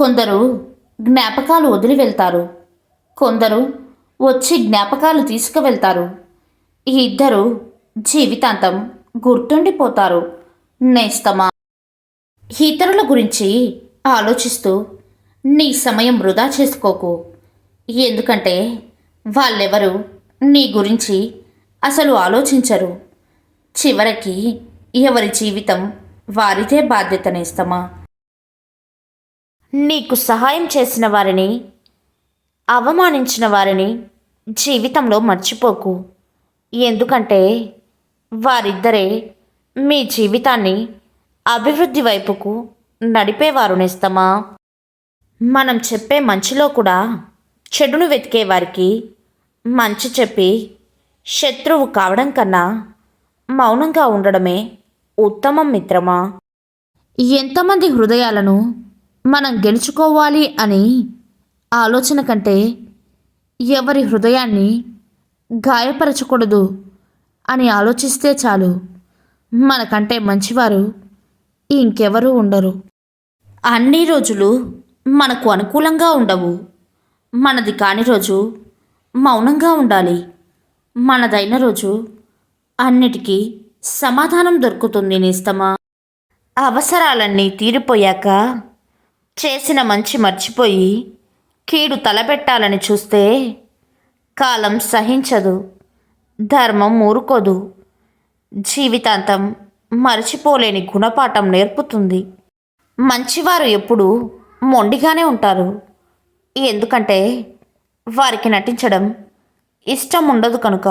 కొందరు జ్ఞాపకాలు వదిలి వెళ్తారు, కొందరు వచ్చి జ్ఞాపకాలు తీసుకువెళ్తారు. ఈ ఇద్దరు జీవితాంతం గుర్తుండిపోతారు నేస్తమా. ఇతరుల గురించి ఆలోచిస్తూ నీ సమయం వృధా చేసుకోకు. ఎందుకంటే వాళ్ళెవరు నీ గురించి అసలు ఆలోచించరు. చివరికి ఎవరి జీవితం వారిదే బాధ్యత నేస్తమా. నీకు సహాయం చేసిన వారిని, అవమానించిన వారిని జీవితంలో మర్చిపోకు. ఎందుకంటే వారిద్దరే మీ జీవితాన్ని అభివృద్ధి వైపుకు నడిపేవారు నేస్తమా. మనం చెప్పే మంచిలో కూడా చెడును వెతికే వారికి మంచి చెప్పి శత్రువు కావడం కన్నా మౌనంగా ఉండడమే ఉత్తమం మిత్రమా. ఎంతమంది హృదయాలను మనం గెలుచుకోవాలి అని ఆలోచన కంటే ఎవరి హృదయాన్ని గాయపరచకూడదు అని ఆలోచిస్తే చాలు. మనకంటే మంచివారు ఇంకెవరూ ఉండరు. అన్ని రోజులు మనకు అనుకూలంగా ఉండవు. మనది కాని రోజు మౌనంగా ఉండాలి. మనదైన రోజు అన్నిటికీ సమాధానం దొరుకుతుంది నేస్తమా. అవసరాలన్నీ తీరిపోయాక చేసిన మంచి మర్చిపోయి కీడు తలపెట్టాలని చూస్తే కాలం సహించదు, ధర్మం ఊరుకోదు. జీవితాంతం మరచిపోలేని గుణపాఠం నేర్పుతుంది. మంచివారు ఎప్పుడూ మొండిగానే ఉంటారు. ఎందుకంటే వారికి నటించడం ఇష్టం ఉండదు కనుక.